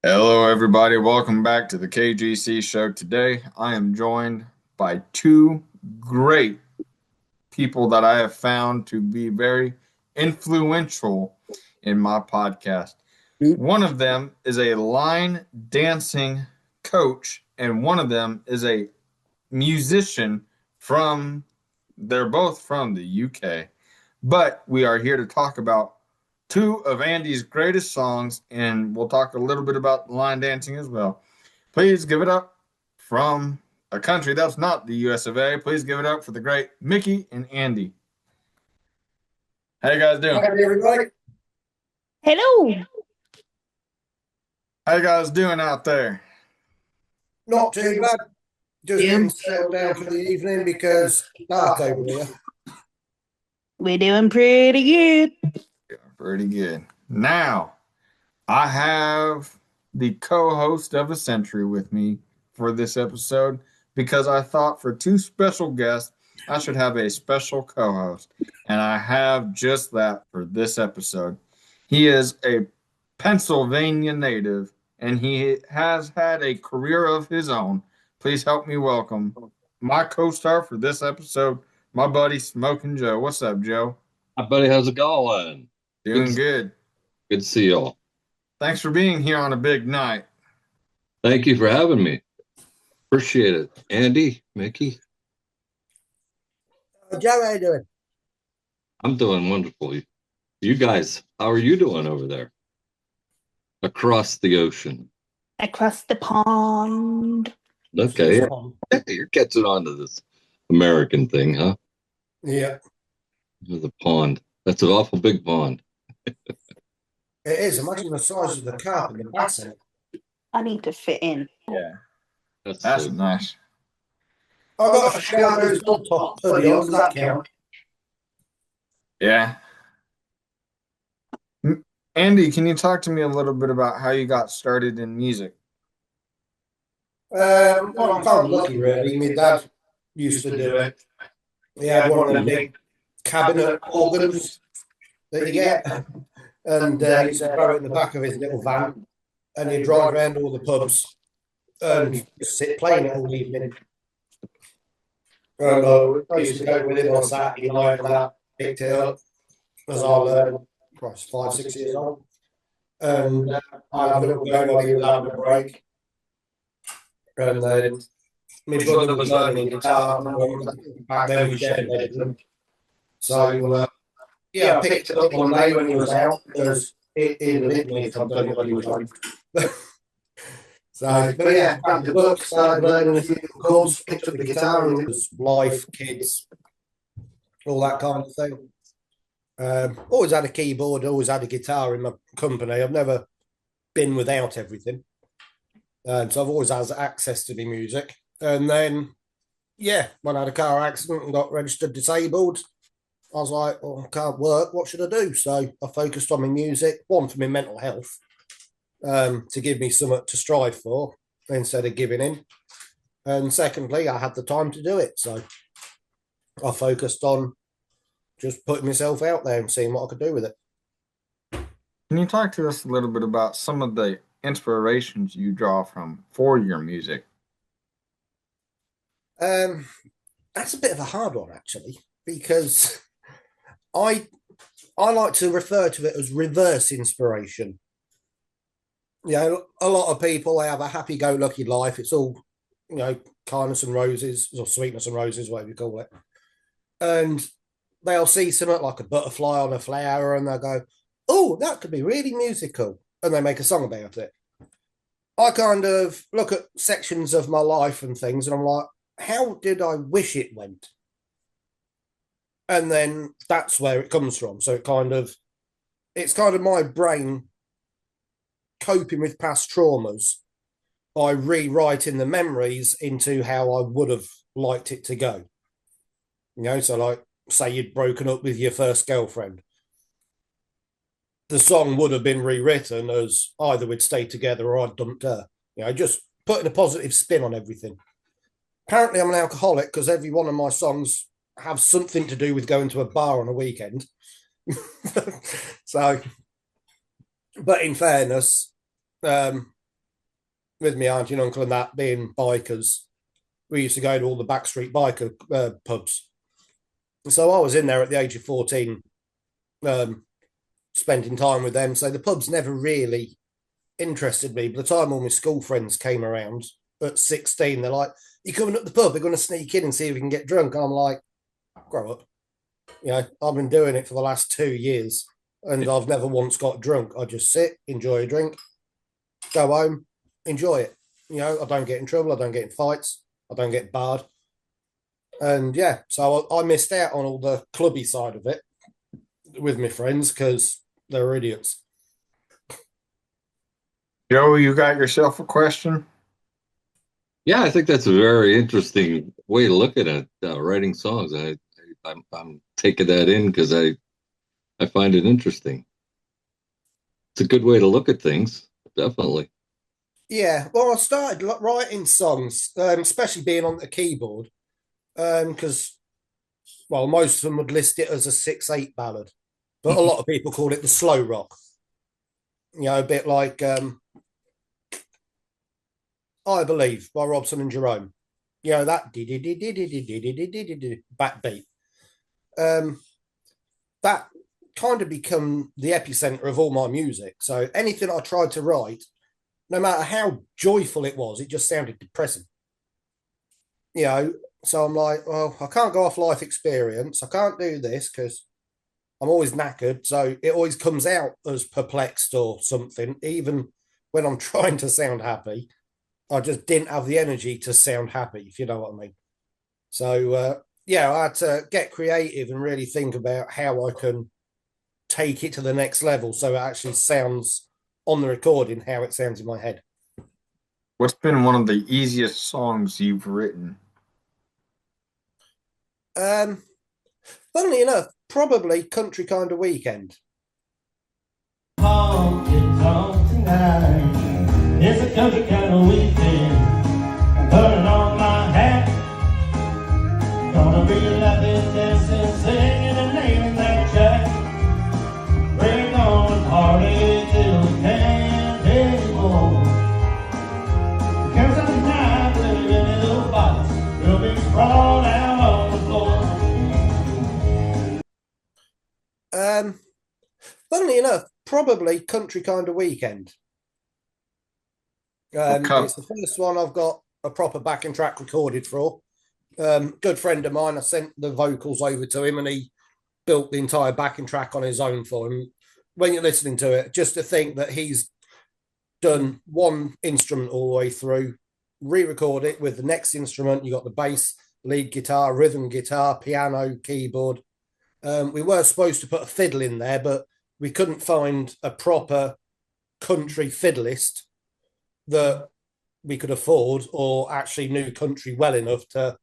Hello, everybody. Welcome back to the KGC show. Today, I am joined by two great people that I have found to be very influential in my podcast. One of them is a line dancing coach, and one of them is a musician from, they're both from the UK. But we are here to talk about two of Andy's greatest songs, and we'll talk a little bit about line dancing as well. Please give it up from a country that's not the US of A. Please give it up for the great Mickey and Andy. How you guys doing? Hi, everybody. Hello. How you guys doing out there? Not too bad. Just getting settled down for the evening because it's dark over here. We're doing pretty good. Yeah, pretty good. Now, I have the co-host of a century with me for this episode because I thought for two special guests, I should have a special co-host. And I have just that for this episode. He is a Pennsylvania native and he has had a career of his own. Please help me welcome my co-star for this episode, my buddy Smoking Joe. What's up, Joe? Hi, buddy. How's it going? Doing good. Good to see y'all. Thanks for being here on a big night. Thank you for having me. Appreciate it. Andy, Mickey, Joe, how you doing? I'm doing wonderfully. You guys, how are you doing over there? Across the ocean. Across the pond. Okay. You're catching on to this American thing, huh? Yeah, The pond. That's an awful big pond. it is. Imagine the size of the carp in the basin. I need to fit in. Yeah, That's that's so, nice. I've got a Chicago's top hoodie on. Does that count? Yeah. Andy, can you talk to me a little bit about how you got started in music? Well, I'm kind of lucky, really. My dad used to do it. He had one of them big cabinet organs that you get, and he used to throw it in the back of his little van, and he'd drive around all the pubs and sit playing it all evening. And I used to go with him on Saturday night, and that picked it up as I learned, I was 5, 6 years old. And I had a little go while he was having a break. And then my brother was learning guitar, and back then we shared a bedroom. So, yeah, I picked it up one day when he was out because he'd have hit me if I'd done it when he was home. So, but yeah, grabbed the book, started learning a few chords, picked up the guitar, and it was life, kids, all that kind of thing. Always had a keyboard, always had a guitar in my company. I've never been without everything. So I've always had access to the music. And then, yeah, when I had a car accident and got registered disabled, I was like, well, I can't work. What should I do? So I focused on my music, one for my mental health, to give me something to strive for instead of giving in. And secondly, I had the time to do it. So I focused on just putting myself out there and seeing what I could do with it. Can you talk to us a little bit about some of the inspirations you draw from for your music? Um, that's a bit of a hard one, actually, because I I like to refer to it as reverse inspiration. You know, a lot of people, they have a happy-go-lucky life. It's all, kindness and roses, or sweetness and roses, whatever you call it. And they'll see something like a butterfly on a flower and they'll go, oh, that could be really musical. And they make a song about it. I kind of look at sections of my life and things and I'm like, how did I wish it went? And then that's where it comes from. So it's kind of my brain coping with past traumas by rewriting the memories into how I would have liked it to go. So like, say you'd broken up with your first girlfriend. The song would have been rewritten as either we'd stayed together or I'd dumped her. Just putting a positive spin on everything. Apparently, I'm an alcoholic because every one of my songs have something to do with going to a bar on a weekend. So, but in fairness, with my auntie and uncle and that being bikers, we used to go to all the backstreet biker pubs. So I was in there at the age of 14, um, spending time with them. So the pubs never really interested me. By the time all my school friends came around at 16, they're like, "You coming up the pub? We're going to sneak in and see if we can get drunk." And I'm like, "Grow up." I've been doing it for the last 2 years and I've never once got drunk. I just sit, enjoy a drink, go home, enjoy it. I don't get in trouble. I don't get in fights. I don't get barred. And yeah, so I missed out on all the clubby side of it with my friends because they're idiots. Joe, you got yourself a question? Yeah, I think that's a very interesting way to look at it. Writing songs, I'm taking that in because I find it interesting. It's a good way to look at things, definitely. Yeah, well, I started writing songs, especially being on the keyboard, because well, most of them would list it as a 6/8 ballad, but a lot of people call it the slow rock. A bit like "I Believe" by Robson and Jerome. That backbeat. That kind of become the epicenter of all my music. So anything I tried to write, no matter how joyful it was, it just sounded depressing. So I'm like, well, I can't go off life experience. I can't do this because I'm always knackered. So it always comes out as perplexed or something, even when I'm trying to sound happy. I just didn't have the energy to sound happy, if you know what I mean. So, yeah, I had to get creative and really think about how I can take it to the next level so it actually sounds on the recording how it sounds in my head. What's been one of the easiest songs you've written? Funnily enough, probably Country Kind of Weekend. It's a country kind of weekend. I'm putting on my hat. Gonna be laughing, dancing, singing, and naming that jack. We're gonna party till we can't anymore. Because tonight, living in a little box, we'll be sprawled out on the floor. Funnily enough, probably Country Kind of Weekend. It's the first one I've got a proper backing track recorded for. Good friend of mine, I sent the vocals over to him and he built the entire backing track on his own for him. When you're listening to it, just to think that he's done one instrument all the way through, re-record it with the next instrument. You got the bass, lead guitar, rhythm guitar, piano, keyboard. We were supposed to put a fiddle in there, but we couldn't find a proper country fiddleist that we could afford or actually knew country well enough to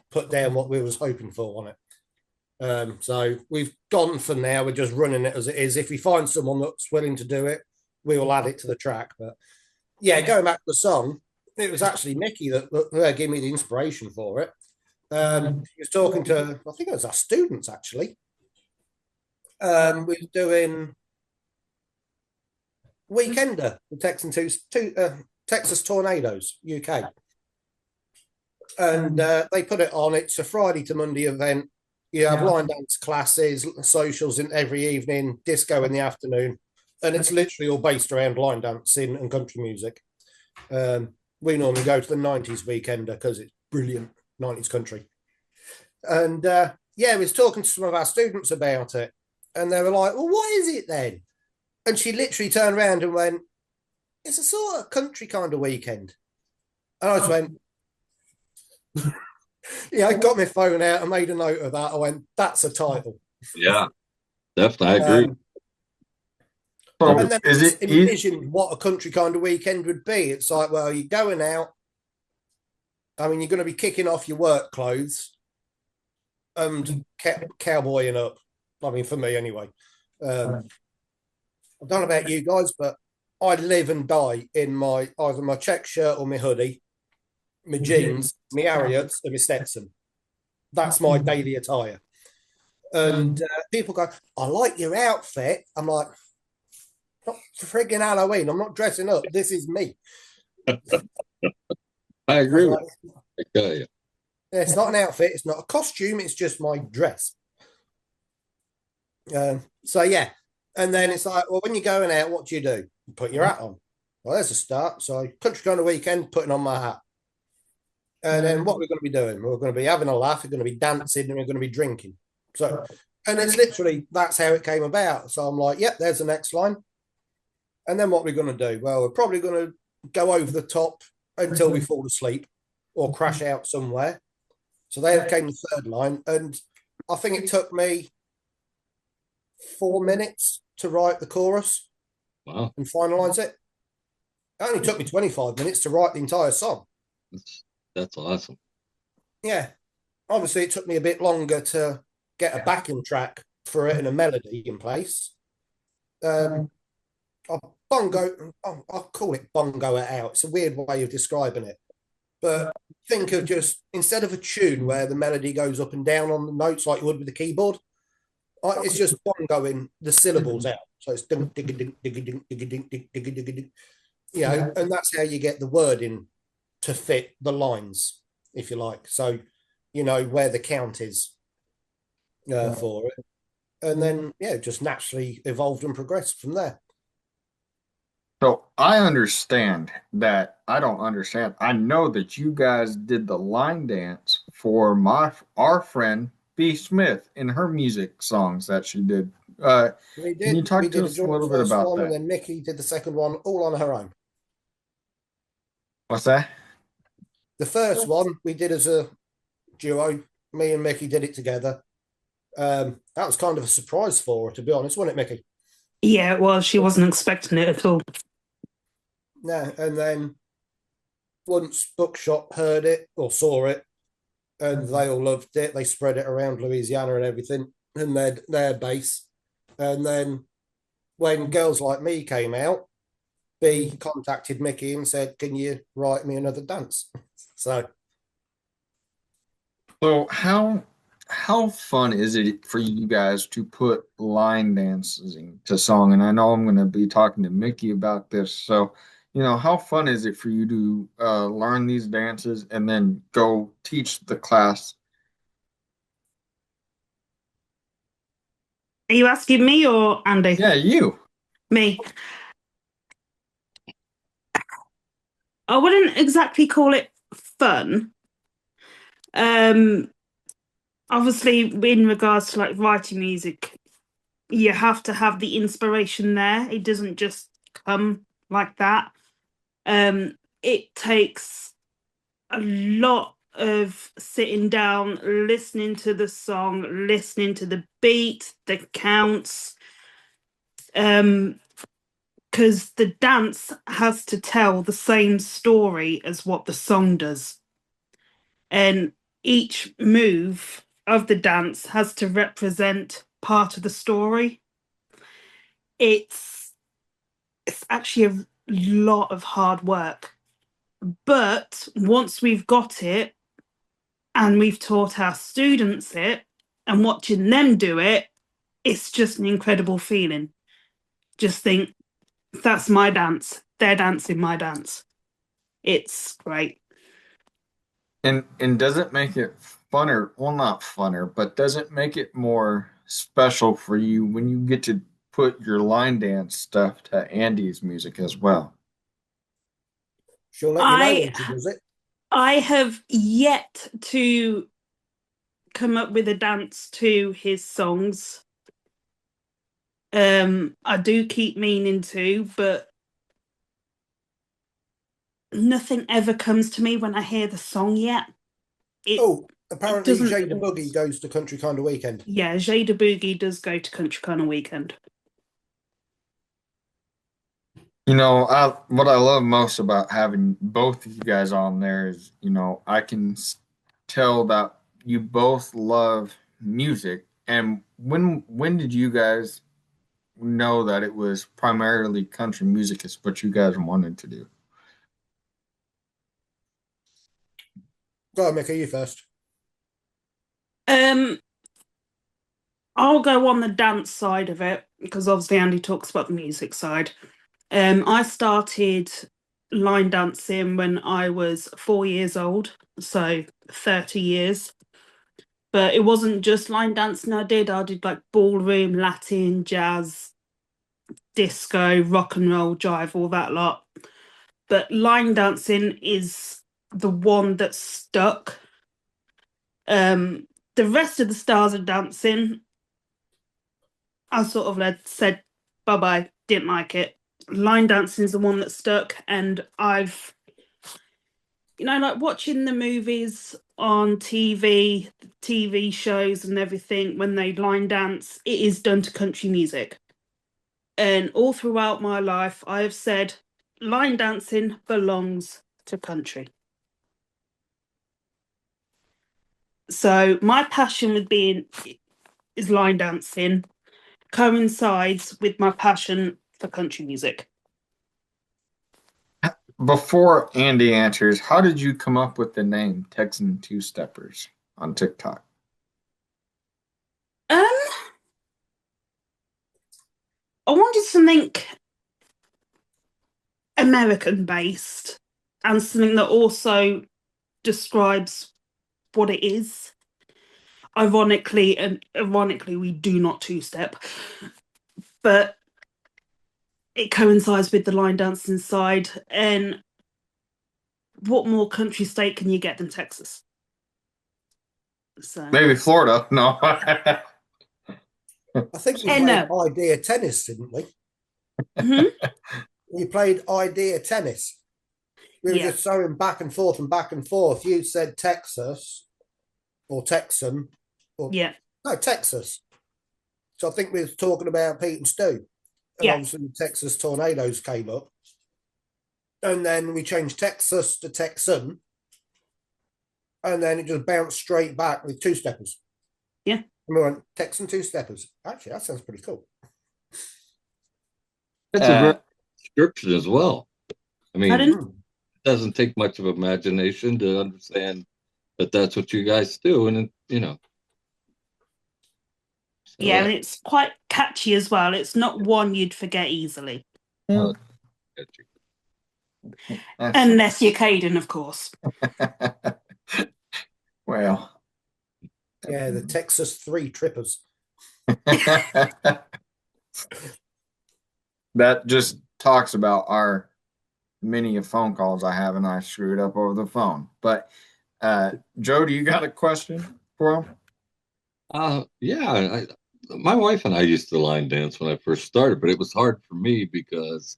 put down what we was hoping for on it. So we've gone for now. We're just running it as it is. If we find someone that's willing to do it, we will add it to the track. But yeah, going back to the song, it was actually Nikki that gave me the inspiration for it. He was talking to, I think it was our students actually. We were doing Weekender, the Texas Tornadoes, UK. And they put it on. It's a Friday to Monday event. You have line dance classes, socials in every evening, disco in the afternoon. And it's literally all based around line dancing and country music. We normally go to the 90s Weekender because it's brilliant 90s country. And yeah, we was talking to some of our students about it. And they were like, well, what is it then? And she literally turned around and went, it's a sort of country kind of weekend. And I just went, yeah, I got my phone out and made a note of that. I went, that's a title. Yeah, definitely. I agree. And then is it envisioned what a country kind of weekend would be? It's like, well, you're going out. I mean, you're going to be kicking off your work clothes and cowboying up. I mean, for me anyway. I don't know about you guys, but I live and die in either my check shirt or my hoodie, my jeans, my Harriets, and my Stetson. That's my daily attire. And people go, I like your outfit. I'm like, not frigging Halloween. I'm not dressing up. This is me. I agree with Right. you. I tell you. It's not an outfit. It's not a costume. It's just my dress. So yeah, and then it's like, well, when you're going out, what do? You put your hat on. Well, there's a start. So country kind of weekend, putting on my hat. And then what we're going to be doing? We're going to be having a laugh. We're going to be dancing, and we're going to be drinking. So, and it's literally that's how it came about. So I'm like, yep, there's the next line. And then what we're going to do? Well, we're probably going to go over the top until we fall asleep or crash out somewhere. So there came the third line, and I think it took me 4 minutes to write the chorus Wow. and finalize it. It only took me 25 minutes to write the entire song. That's awesome. Yeah. Obviously, it took me a bit longer to get a backing track for it and a melody in place. I'll call it bongo it out. It's a weird way of describing it. But think of just, instead of a tune where the melody goes up and down on the notes like you would with the keyboard, it's just bongoing the syllables out. So it's ding, ding, ding, ding, ding, ding, ding, ding, ding, ding, ding, ding, you know, and that's how you get the wording to fit the lines, if you like. So, you know, where the count is for it. And then, yeah, just naturally evolved and progressed from there. So I understand that. I don't understand. I know that you guys did the line dance for our friend B. Smith in her music songs that she did. Can you We talk did to a us a joint little bit first about one, and that? then Mickey did the second one all on her own. What's that? The first one we did as a duo. Me and Mickey did it together. That was kind of a surprise for her, to be honest, wasn't it, Mickey? Yeah, well, she wasn't expecting it at all. Yeah, and then once Bookshop heard it or saw it, and they all loved it, they spread it around Louisiana and everything, and their base. And then when Girls Like Me came out, B contacted Mickey and said, "Can you write me another dance?" So So how fun is it for you guys to put line dancing to song? And I know I'm going to be talking to Mickey about this. So, how fun is it for you to learn these dances and then go teach the class? Are you asking me or Andy? Yeah, you. Me. I wouldn't exactly call it fun. Um, Obviously, in regards to like writing music, you have to have the inspiration there. It doesn't just come like that. It takes a lot of sitting down, listening to the song, listening to the beat, the counts, because the dance has to tell the same story as what the song does. And each move of the dance has to represent part of the story. It's actually a lot of hard work. But once we've got it and we've taught our students it and watching them do it, it's just an incredible feeling. Just think, that's my dance. They're dancing my dance. It's great. And does it make it funner? Well, not funner, but does it make it more special for you when you get to put your line dance stuff to Andy's music as well? she'll let you know I when she does it. I have yet to come up with a dance to his songs. I do keep meaning to, but nothing ever comes to me when I hear the song yet. Apparently doesn't Jada Boogie goes to Country Kind of Weekend. Yeah, Jada Boogie does go to Country Kind of Weekend. What I love most about having both of you guys on there is, I can tell that you both love music. And when did you guys know that it was primarily country music is what you guys wanted to do? Go on, Mickey, you first. I'll go on the dance side of it because obviously Andy talks about the music side. I started line dancing when I was 4 years old, so 30 years. But it wasn't just line dancing I did like ballroom, Latin, jazz, disco, rock and roll, jive, all that lot. But line dancing is the one that stuck. The rest of the styles of dancing, I sort of said bye-bye, didn't like it. Line dancing is the one that stuck, and I've, like watching the movies on TV, TV shows and everything, when they line dance, it is done to country music. And all throughout my life, I have said line dancing belongs to country. So my passion with is line dancing coincides with my passion for country music. Before Andy answers, how did you come up with the name Texan Two Steppers on TikTok? I wanted something American based and something that also describes what it is. Ironically, we do not two-step, but it coincides with the line dancing side. And what more country state can you get than Texas? So Maybe Florida. No. I think we played idea tennis, didn't we? We played idea tennis. We were just throwing back and forth and back and forth. You said Texas or Texan. Or, no, Texas. So I think we were talking about Pete and Stu. And obviously the Texas tornadoes came up. And then we changed Texas to Texan. And then it just bounced straight back with two steppers. Yeah. And we went Texan two steppers. Actually, that sounds pretty cool. It's a great description as well. I mean, it doesn't take much of imagination to understand that that's what you guys do. And, So and it's quite catchy as well. It's not one you'd forget easily. Unless you're Caden, of course. Well. Yeah, the Texas Three Trippers. That just talks about our many of phone calls I have and I screwed up over the phone. But Joe, do you got a question for him? Yeah. My wife and I used to line dance when I first started, but it was hard for me because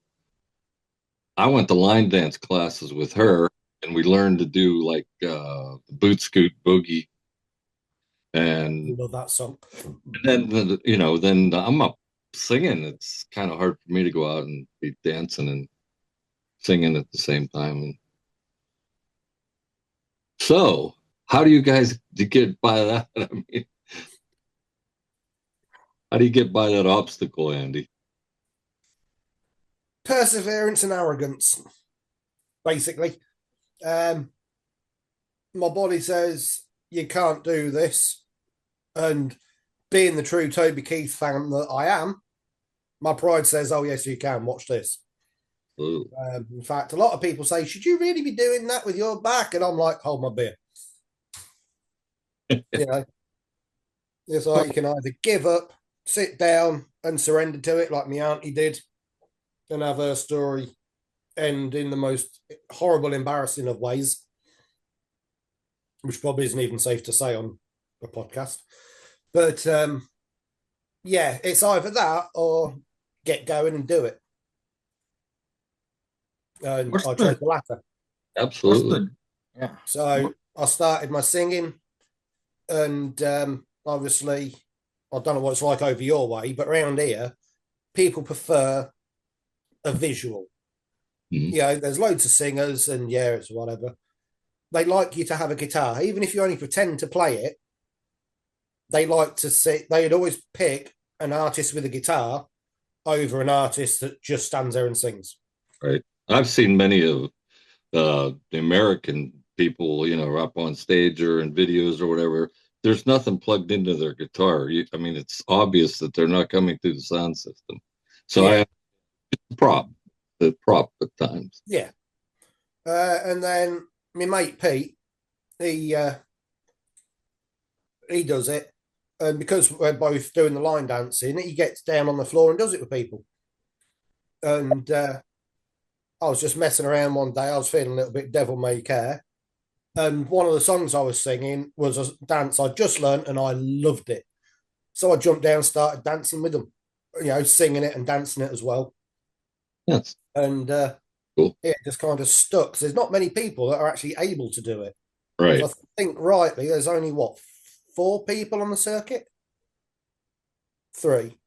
I went to line dance classes with her, and we learned to do like boot scoot boogie. And you love that song. And then, then I'm up singing. It's kind of hard for me to go out and be dancing and singing at the same time. So, how do you guys get by that? I mean, how do you get by that obstacle, Andy? Perseverance and arrogance, basically. My body says you can't do this, and being the true Toby Keith fan that I am, my pride says, "Oh yes, you can. Watch this." In fact, a lot of people say, "Should you really be doing that with your back?" And I'm like, "Hold my beer." It's like you can either give up, sit down, and surrender to it, like my auntie did, and have her story end in the most horrible, embarrassing of ways, which probably isn't even safe to say on a podcast. But it's either that or get going and do it. And I chose the latter. Absolutely. Yeah. So I started my singing, and obviously, I don't know what it's like over your way, but around here, people prefer a visual. Mm-hmm. There's loads of singers, and it's whatever. They like you to have a guitar, even if you only pretend to play it. They like to see. They'd always pick an artist with a guitar over an artist that just stands there and sings. Right. I've seen many of the American people, up on stage or in videos or whatever. There's nothing plugged into their guitar. I mean, it's obvious that they're not coming through the sound system. So I have the prop at times. Yeah. And then my mate Pete, he does it, and because we're both doing the line dancing, he gets down on the floor and does it with people. And I was just messing around one day. I was feeling a little bit devil may care, and one of the songs I was singing was a dance I just learned, and I loved it. So I jumped down, started dancing with them, singing it and dancing it as well. That's And cool. it just kind of stuck. 'Cause there's not many people that are actually able to do it. Right. I think rightly, there's only what, 4 people on the circuit? 3.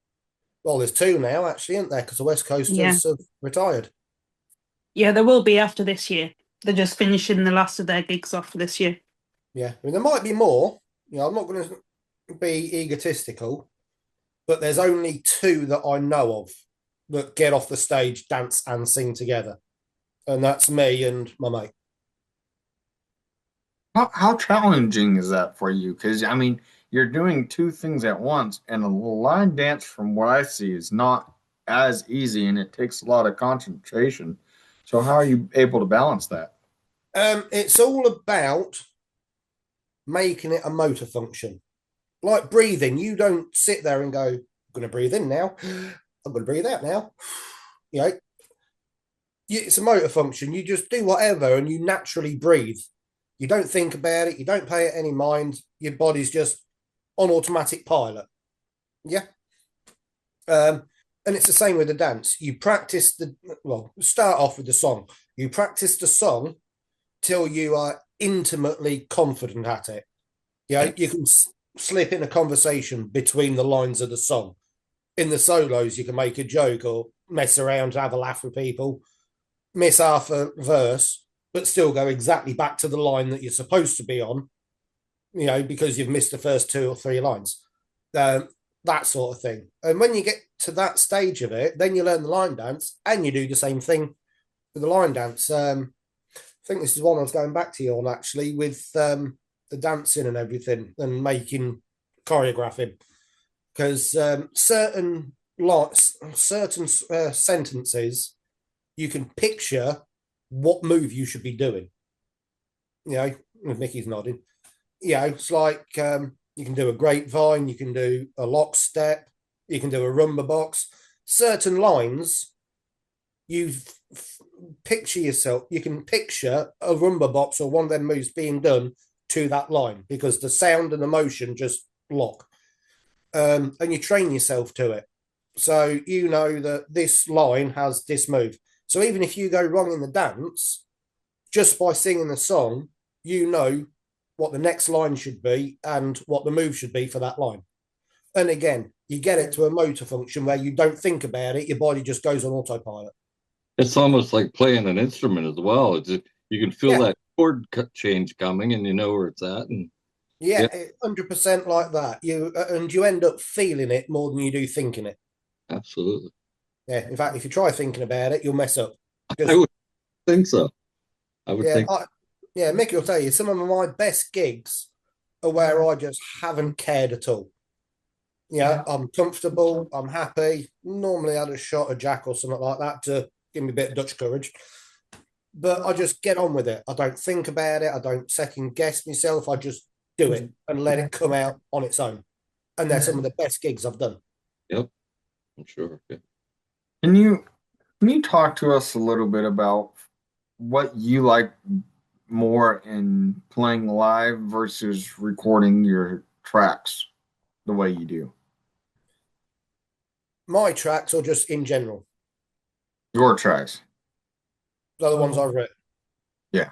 Well, there's 2 now, actually, isn't there? Because the West Coasters have retired. Yeah, there will be after this year. They're just finishing the last of their gigs off for this year. Yeah, I mean, there might be more. I'm not going to be egotistical, but there's only 2 that I know of that get off the stage, dance, and sing together, and that's me and my mate. How challenging is that for you? Because I mean, you're doing 2 things at once, and a line dance, from what I see, is not as easy, and it takes a lot of concentration. So how are you able to balance that? It's all about making it a motor function. Like breathing, you don't sit there and go, I'm going to breathe in now, I'm going to breathe out now. You know, it's a motor function. You just do whatever and you naturally breathe. You don't think about it. You don't pay it any mind. Your body's just on automatic pilot. Yeah. And it's the same with the dance. You practice start off with the song. You practice the song till you are intimately confident at it. You can slip in a conversation between the lines of the song. In the solos, you can make a joke or mess around, have a laugh with people, miss half a verse, but still go exactly back to the line that you're supposed to be on, because you've missed the first 2 or 3 lines. That sort of thing. And when you get to that stage of it, then you learn the line dance and you do the same thing with the line dance. I think this is one I was going back to you on, actually, with the dancing and everything and making choreographing, because certain sentences you can picture what move you should be doing. Mickey's nodding. It's like you can do a grapevine, you can do a lockstep, you can do a rumba box. Certain lines, you picture yourself, you can picture a rumba box or one of them moves being done to that line because the sound and the motion just lock. And you train yourself to it. So you know that this line has this move. So even if you go wrong in the dance, just by singing the song, you know what the next line should be and what the move should be for that line. And again, you get it to a motor function where you don't think about it, your body just goes on autopilot. It's almost like playing an instrument as well. You can feel that chord change coming, and you know where it's at. And 100% like that. You end up feeling it more than you do thinking it. Absolutely. Yeah. In fact, if you try thinking about it, you'll mess up. I would think so. Mickey will tell you some of my best gigs are where I just haven't cared at all. I'm comfortable, I'm happy. Normally I'd have shot a jack or something like that to give me a bit of Dutch courage. But I just get on with it. I don't think about it. I don't second guess myself. I just do it and let it come out on its own. And they're some of the best gigs I've done. Yep, I'm sure. Yeah. Can you talk to us a little bit about what you like more in playing live versus recording your tracks the way you do? My tracks or just in general? Your tracks. The other ones I've written. Yeah.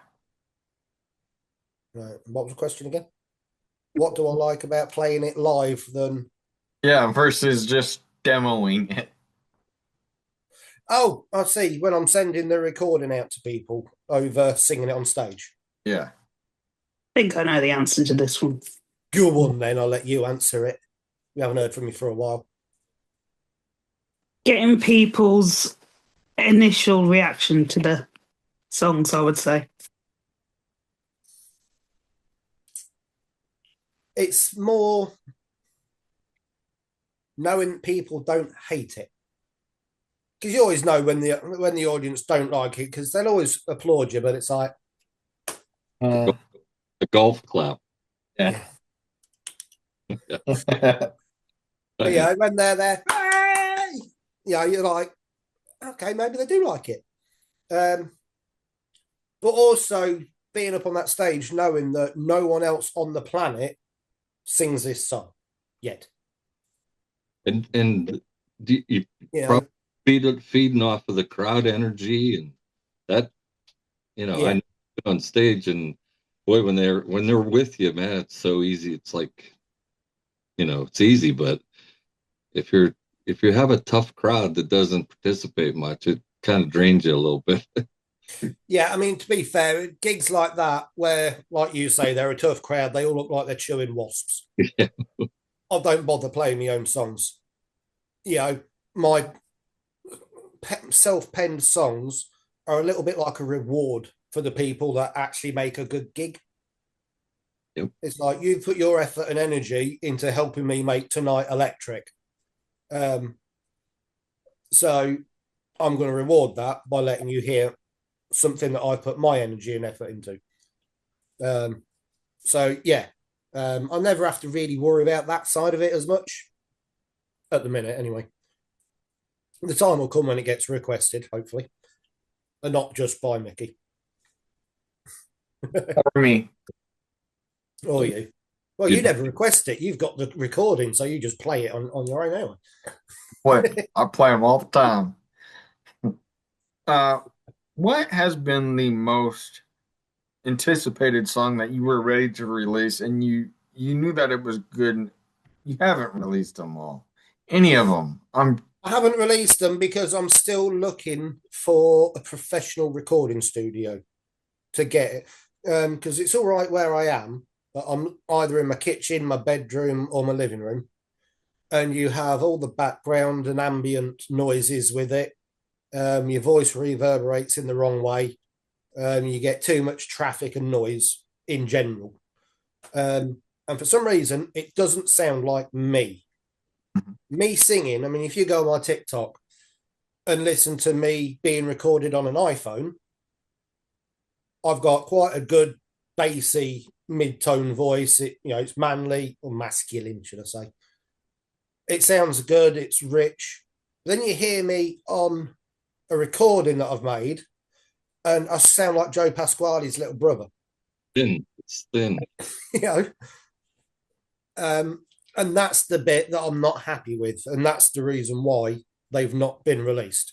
Right. What was the question again? What do I like about playing it live than... Yeah, versus just demoing it. Oh, I see. When I'm sending the recording out to people over singing it on stage. Yeah. I think I know the answer to this one. Go on then, I'll let you answer it. We haven't heard from you for a while. Getting people's initial reaction to the songs, I would say. It's more knowing people don't hate it. because you always know when the audience don't like it, because they'll always applaud you, but it's like, Uh, The golf clap. yeah. yeah, when they're there, "Hey!" You're like, okay, maybe they do like it. But also being up on that stage, knowing that no one else on the planet sings this song yet. And you You know, probably feeding off of the crowd energy and that, Yeah. I know on stage, and boy, when they're with you, man, it's so easy. It's like, it's easy, but if you have a tough crowd that doesn't participate much, it kind of drains you a little bit. Yeah, I mean, to be fair, gigs like that, where, like you say, they're a tough crowd, they all look like they're chewing wasps. Yeah. I don't bother playing my own songs. My self-penned songs are a little bit like a reward for the people that actually make a good gig. Yep. It's like you put your effort and energy into helping me make tonight electric. So I'm going to reward that by letting you hear something that I put my energy and effort into. So yeah, I never have to really worry about that side of it as much at the minute, anyway. The time will come when it gets requested, hopefully, and not just by Mickey For me. or you. Well, you never request it. You've got the recording, so you just play it on your own anyway. I play them all the time. What has been the most anticipated song that you were ready to release and you knew that it was good and you haven't released them all? Any of them? I haven't released them because I'm still looking for a professional recording studio to get it. Because it's all right where I am, but I'm either in my kitchen, my bedroom, or my living room. And you have all the background and ambient noises with it. Your voice reverberates in the wrong way. You get too much traffic and noise in general. And for some reason, it doesn't sound like me. Me singing, I mean, if you go on my TikTok and listen to me being recorded on an iPhone, I've got quite a good bassy mid-tone voice. It's manly or masculine, should I say. It sounds good, it's rich. Then you hear me on a recording that I've made, and I sound like Joe Pasquale's little brother. It's thin. And that's the bit that I'm not happy with, and that's the reason why they've not been released.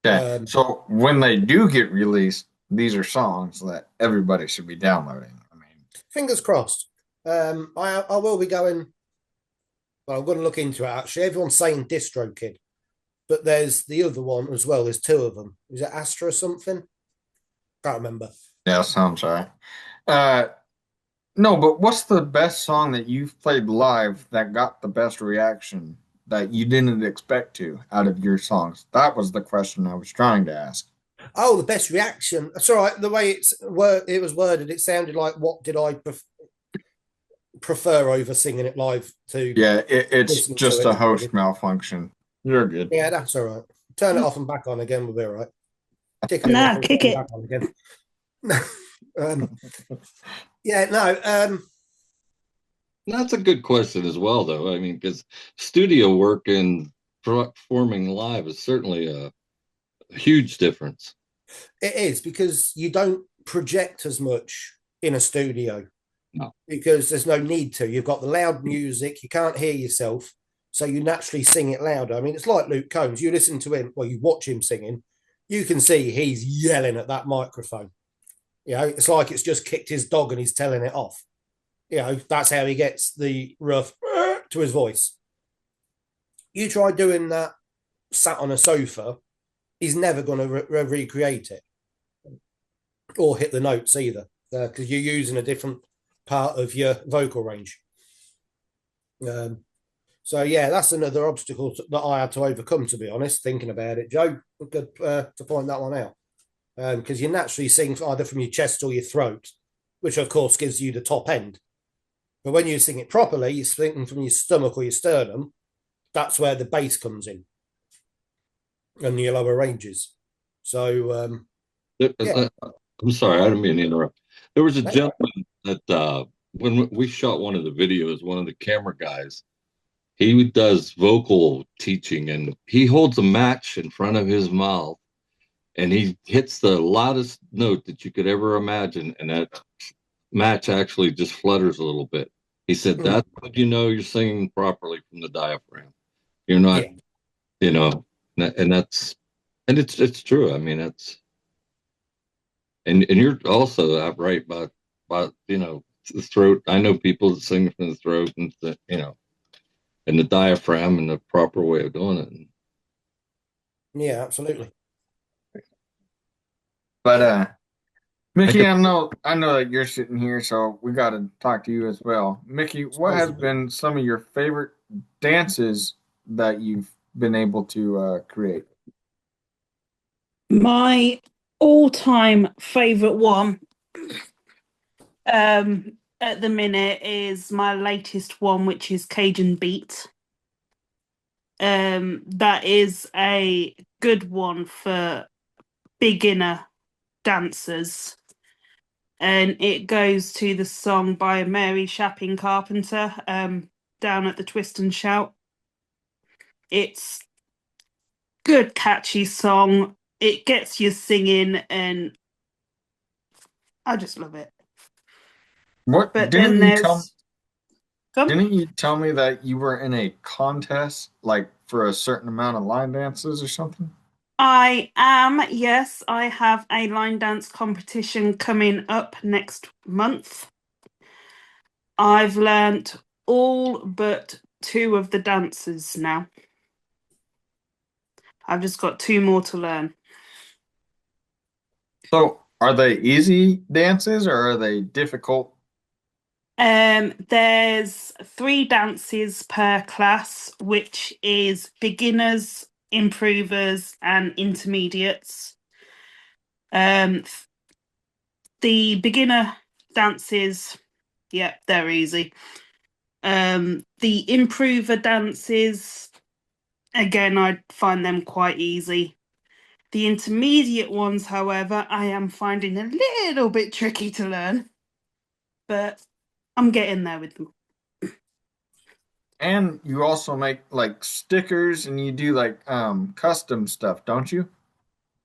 Okay. So when they do get released, these are songs that everybody should be downloading. I mean, fingers crossed. I will be going. Well, I'm going to look into it. Actually, everyone's saying DistroKid, but there's the other one as well. There's two of them. Is it Astra or something? Can't remember. yeah, sounds right. No, but what's the best song that you've played live that got the best reaction that you didn't expect to out of your songs? That was the question I was trying to ask. Oh, the best reaction. That's all right. The way it was worded, it sounded like, what did I prefer over singing it live to? Yeah, it's just a host malfunction. You're good. Yeah, that's all right. Turn it off and back on again. We'll be all right. Kick it. Back on again. Yeah, no. That's a good question as well, though. I mean, because studio work and performing live is certainly a huge difference. It is, because you don't project as much in a studio. No. Because there's no need to. You've got the loud music, you can't hear yourself, so you naturally sing it louder. I mean, it's like Luke Combs. You listen to him, well, you watch him singing, you can see he's yelling at that microphone. It's like it's just kicked his dog and he's telling it off. That's how he gets the rough to his voice. You try doing that sat on a sofa, he's never going to recreate it or hit the notes either, because you're using a different part of your vocal range. So yeah, that's another obstacle that I had to overcome, to be honest, thinking about it. Joe, good to point that one out, because you naturally sing either from your chest or your throat, which of course gives you the top end. But when you sing it properly, you're singing from your stomach or your sternum. That's where the bass comes in. and the lower ranges. So yeah. I'm sorry, I didn't mean to interrupt. There was a No. gentleman that when we shot one of the videos, one of the camera guys, he does vocal teaching, and he holds a match in front of his mouth, and he hits the loudest note that you could ever imagine, and that match actually just flutters a little bit. He said, "That's when you know you're singing properly from the diaphragm. You're not, Yeah. you know," and it's true. I mean, and you're also right about the throat. I know people that sing from the throat and and the diaphragm and the proper way of doing it. Yeah, absolutely. But Mickey, I know that you're sitting here, so we got to talk to you as well. Mickey, what has been some of your favorite dances that you've been able to create? My all-time favorite one at the minute is my latest one, which is Cajun Beat. That is a good one for beginner dancers, and it goes to the song by Mary Shapping Carpenter, Down at the Twist and Shout. It's good, catchy song. It gets you singing, and I just love it. What But then there's didn't you tell me that you were in a contest like for a certain amount of line dances or something? I am, yes, I have a line dance competition coming up next month. I've learnt all but 2 of the dances now. I've just got 2 more to learn. So, are they easy dances or are they difficult? There's 3 dances per class, which is beginners, improvers, and intermediates. The beginner dances, yeah, they're easy. The improver dances, again, I find them quite easy. The intermediate ones, however, I am finding a little bit tricky to learn, but I'm getting there with them. And you also make like stickers and you do like custom stuff, don't you?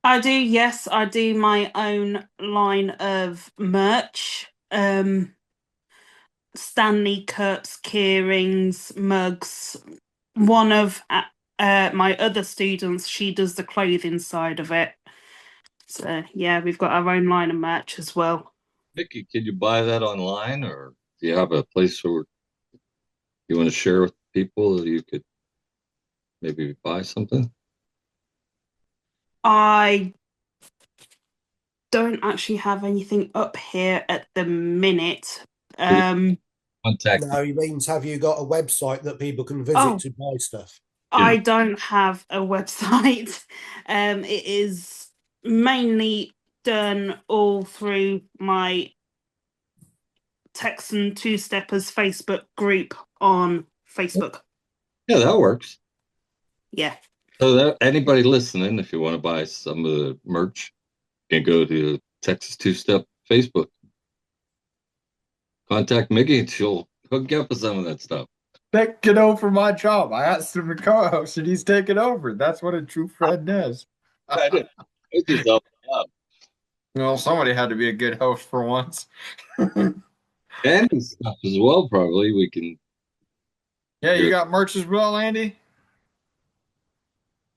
I do, yes, I do my own line of merch. Stanley cups, keyrings, mugs. One of my other students, she does the clothing side of it. So yeah, we've got our own line of merch as well. Mickey, can you buy that online, or do you have a place where you want to share with people that you could maybe buy something? I don't actually have anything up here at the minute. Contact. No, he means have you got a website that people can visit Oh. to buy stuff? I don't have a website. It is mainly done all through my Texan Two Steppers Facebook group on Facebook. Yeah, that works. Yeah. So that anybody listening, if you want to buy some of the merch, can go to Texas Two Step Facebook. Contact Mickey and she'll hook you up with some of that stuff. Take it over my job. I asked him to co-host and he's taking over. That's what a true friend does. I did. Hook yourself up. Well, somebody had to be a good host for once. And stuff as well, probably. We can. Yeah, you got merch as well, Andy?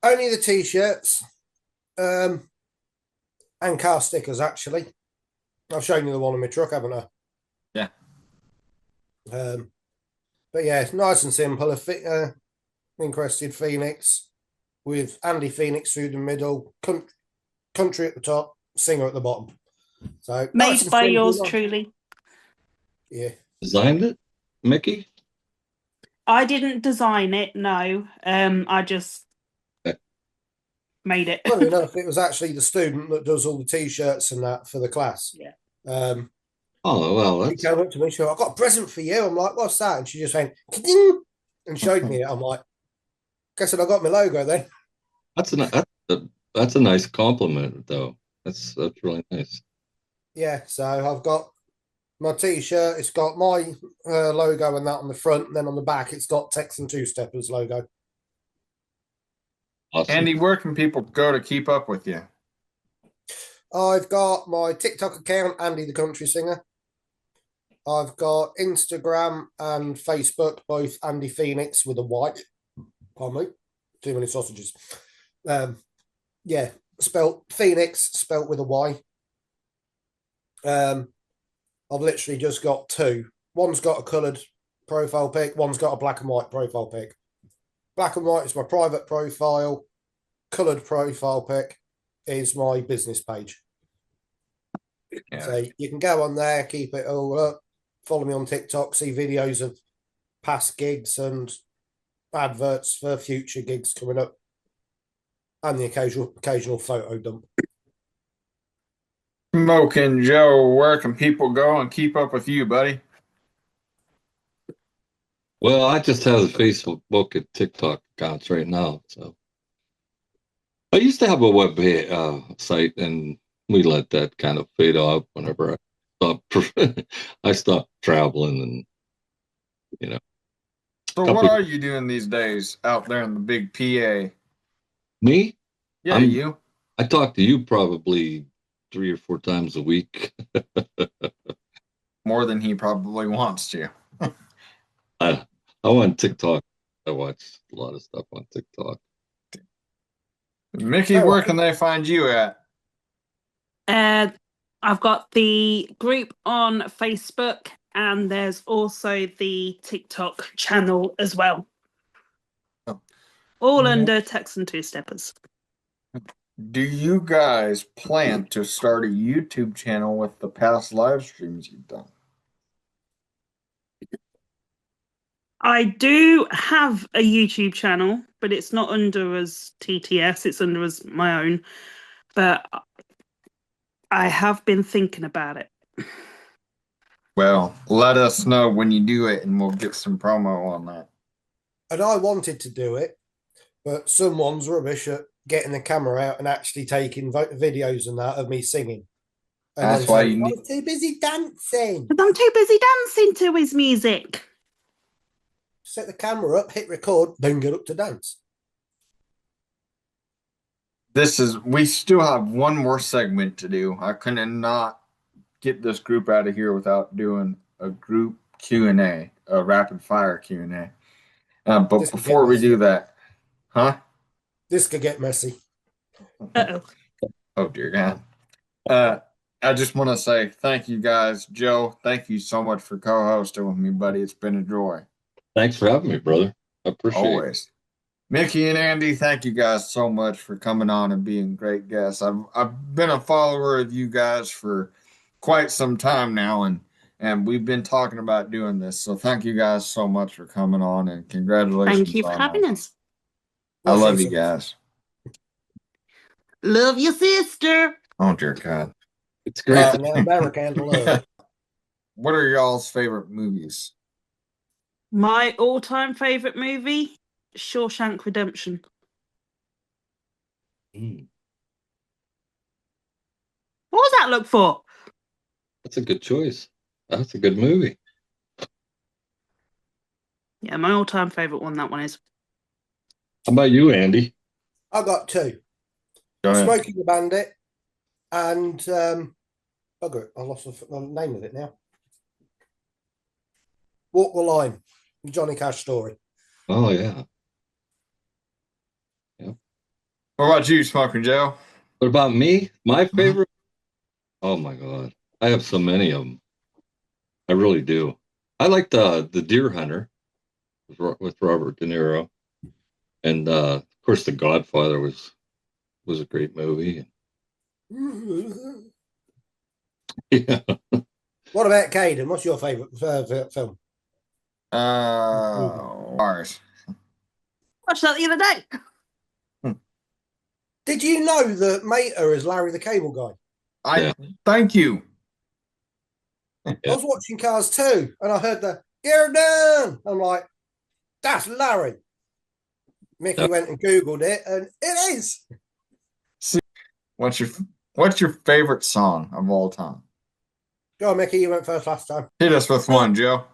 Only the t-shirts and car stickers, actually. I've shown you the one in my truck, haven't I? Yeah. But yeah, it's nice and simple. A encrusted Phoenix with Andy Phoenix through the middle, country at the top, singer at the bottom. So Made nice by simple, yours nice. truly. Yeah. Designed it, Mickey? I didn't design it, no. I just made it. Funny enough, it was actually the student that does all the t-shirts and that for the class. Yeah. Oh, well, She that's came up to me, she said, I've got a present for you. I'm like, what's that? And she just went, "Ka-ding," and showed me it. I'm like, guess I got my logo then. that's That's a nice compliment, though. That's really nice. Yeah, so I've got my t-shirt. It's got my logo and that on the front, and then on the back, it's got Texan Two Steppers logo. Awesome. Andy, where can people go to keep up with you? I've got my TikTok account, Andy the Country Singer. I've got Instagram and Facebook, both Andy Phoenyx with a Y. Pardon me, too many sausages. Yeah, spelt Phoenix, spelt with a Y. I've literally just got two. One's got a coloured profile pic, one's got a black and white profile pic. Black and white is my private profile, coloured profile pic is my business page. Yeah. So you can go on there, keep it all up, follow me on TikTok, see videos of past gigs and adverts for future gigs coming up, and the occasional photo dump. Smoking Joe, where can people go and keep up with you, buddy? Well, I just have the Facebook and TikTok accounts right now. So I used to have a web site, and we let that kind of fade off whenever I stopped. I stopped traveling, and you know. So what are you doing these days out there in the big PA? Me? Yeah, you. I talk to you probably 3 or 4 times a week. More than he probably wants to. I'm on TikTok. I watch a lot of stuff on TikTok. Mickey, where can they find you at? I've got the group on Facebook, and there's also the TikTok channel as well. Oh. All under Texan Two Steppers. Do you guys plan to start a YouTube channel with the past live streams you've done? I do have a YouTube channel, but it's not under as TTS, it's under as my own. But I have been thinking about it. Well, let us know when you do it and we'll get some promo on that. And I wanted to do it, but someone's rubbish at getting the camera out and actually taking videos and that of me singing. And that's why you need. I'm too busy dancing. But I'm too busy dancing to his music. Set the camera up, hit record, then get up to dance. We still have one more segment to do. I couldn't not get this group out of here without doing a group Q&A, a rapid fire Q&A. But before we do that, huh? This could get messy. Uh-oh. Oh, dear God. I just want to say thank you guys. Joe, thank you so much for co-hosting with me, buddy. It's been a joy. Thanks for having me, brother. I appreciate Always. Mickey and Andy, thank you guys so much for coming on and being great guests. I've been a follower of you guys for quite some time now, and we've been talking about doing this. So thank you guys so much for coming on, and congratulations. Thank you for having us. I love you guys. Love your sister. Oh, dear God. It's great. American love. What are y'all's favorite movies? My all-time favorite movie, Shawshank Redemption. Mm, What was that look for? that's a good choice. That's a good movie. Yeah, my all-time favorite one, that one is. How about you, Andy? I got two. Go ahead. Smoking the Bandit and bugger it, I lost the name of it now. Walk the Line, the Johnny Cash story. Oh, yeah. What about you, Smoking Joe? What about me? My favorite? Oh, my God. I have so many of them. I really do. I like the Deer Hunter with Robert De Niro. And, of course, The Godfather was a great movie. Yeah. What about Caden? What's your favourite film? Ours. Watched that the other day. Did you know that Mater is Larry the Cable Guy? Thank you. I was watching Cars 2 and I heard the "You're done." I'm like, that's Larry. Mickey went and Googled it and it is. What's your favorite song of all time? Go on, Mickey. You went first last time. Hit us with one, Joe. I was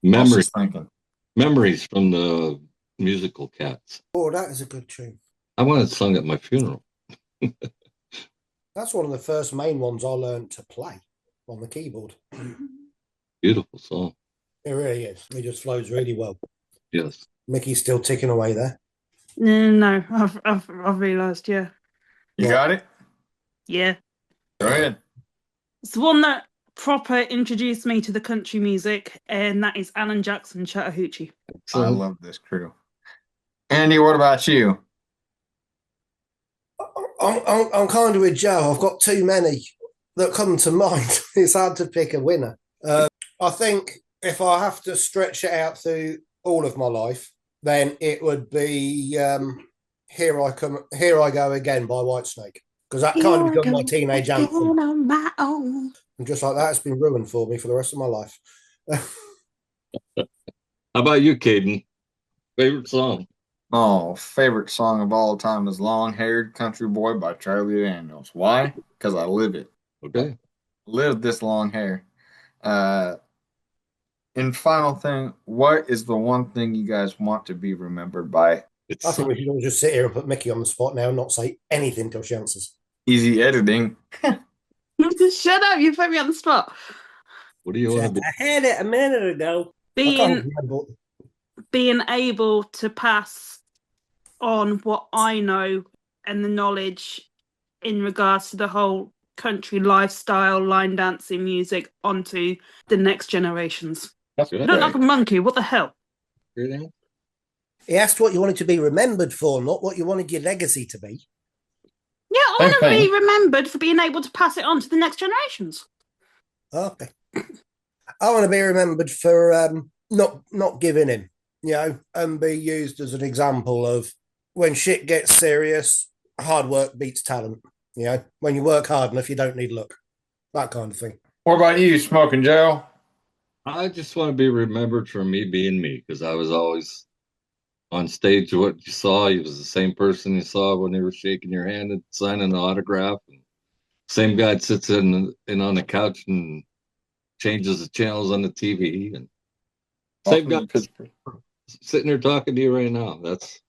Memory, just thinking. memories from the musical Cats. Oh, that is a good tune. I want it sung at my funeral. That's one of the first main ones I learned to play on the keyboard. Beautiful song. It really is. It just flows really well. Yes. Mickey's still ticking away there. No, I've realised, yeah. You Yeah. got it? Yeah. Go ahead. It's the one that proper introduced me to the country music, and that is Alan Jackson, Chattahoochee. I love this crew. Andy, what about you? I'm kind of with Joe. I've got too many that come to mind. It's hard to pick a winner. I think if I have to stretch it out through all of my life, then it would be Here I Go Again by Whitesnake. Because that kind of became my teenage anthem. On my own. And just like that, it's been ruined for me for the rest of my life. How about you, Caden? Favorite song? Oh, favorite song of all time is Long Haired Country Boy by Charlie Daniels. Why? Because I live it. Okay. Live this long hair. And final thing, what is the one thing you guys want to be remembered by? I think we should all just sit here and put Mickey on the spot now and not say anything till she answers. Easy editing. Just shut up, you put me on the spot. What do you want to be? I had it a minute ago. Being able to pass on what I know and the knowledge in regards to the whole country lifestyle, line dancing music onto the next generations. That's You look like a monkey, what the hell? He asked what you wanted to be remembered for, not what you wanted your legacy to be. Yeah, I want to be remembered for being able to pass it on to the next generations. Okay. I want to be remembered for not giving in, and be used as an example of when shit gets serious, hard work beats talent. When you work hard enough, you don't need luck. That kind of thing. What about you, Smoking Joe? I just want to be remembered for me being me, because I was always on stage. What you saw, he was the same person you saw when they were shaking your hand and signing an autograph. And same guy sits in on the couch and changes the channels on the TV, and same guy sitting here talking to you right now. That's,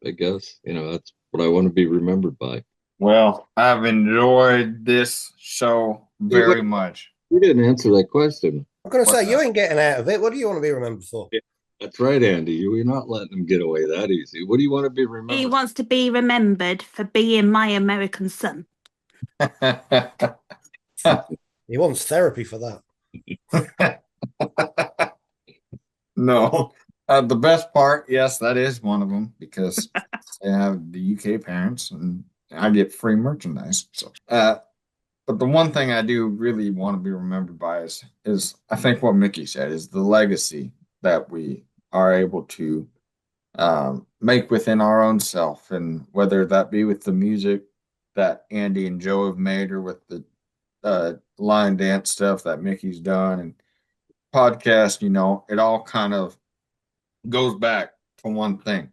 I guess, that's what I want to be remembered by. Well, I've enjoyed this show very much. You didn't answer that question. I'm going to say, you ain't getting out of it. What do you want to be remembered for? Yeah, that's right, Andy. You're not letting him get away that easy. What do you want to be remembered? He wants to be remembered for being my American son. He wants therapy for that. No. The best part, yes, that is one of them, because they have the UK parents and I get free merchandise. So, but the one thing I do really want to be remembered by is I think what Mickey said is the legacy that we are able to make within our own self, and whether that be with the music that Andy and Joe have made, or with the line dance stuff that Mickey's done, and podcast, it all kind of goes back to one thing,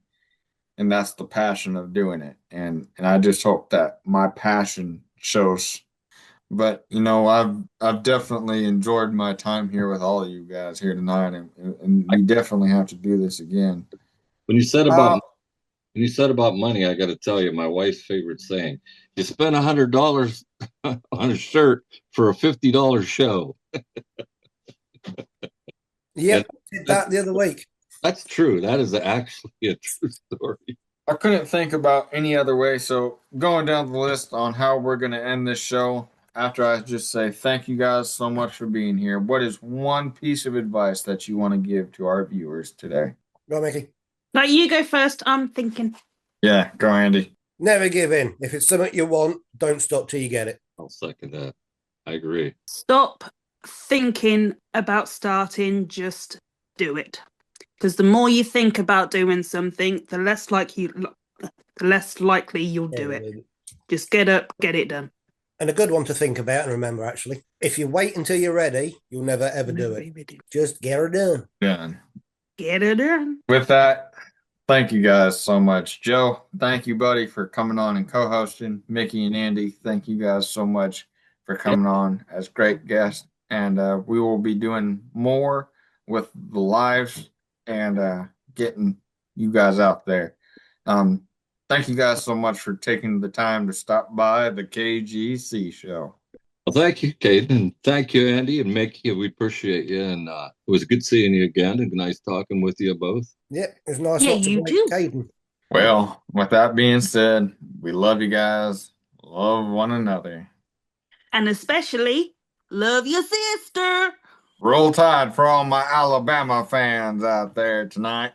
and that's the passion of doing it. And I just hope that my passion shows. But I've definitely enjoyed my time here with all of you guys here tonight, and we definitely have to do this again. When you said about money, I got to tell you, my wife's favorite saying: "You spend $100 on a shirt for a $50 show." Yeah, did that the other week. That's true. That is actually a true story. I couldn't think about any other way. So going down the list on how we're going to end this show, after I just say thank you guys so much for being here, what is one piece of advice that you want to give to our viewers today? Go, Mickey. No, you go first. I'm thinking. Yeah, go, Andy. Never give in. If it's something you want, don't stop till you get it. I'll second that. I agree. Stop thinking about starting, just do it. Because the more you think about doing something, the less likely you'll do it. Just get up, get it done. And a good one to think about and remember, actually. If you wait until you're ready, you'll never ever do it. Just get her done. Done. Get it done. With that, Thank you guys so much. Joe, thank you, buddy, for coming on and co-hosting. Mickey and Andy, thank you guys so much for coming on as great guests. And we will be doing more with the lives and getting you guys out there. Thank you guys so much for taking the time to stop by the KGC show. Well, thank you, Kate, and thank you, Andy and Mickey. We appreciate you, and it was good seeing you again, and nice talking with you both. Yep, it's nice Yeah, not to you break too. Caden. Well, with that being said, we love you guys. Love one another. And especially love your sister. Roll Tide for all my Alabama fans out there tonight.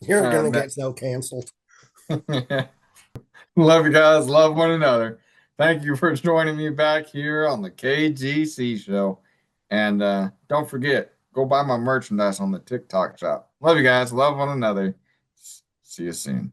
You're going to get so canceled. Love you guys. Love one another. Thank you for joining me back here on the KGC show. And don't forget, go buy my merchandise on the TikTok shop. Love you guys. Love one another. See you soon.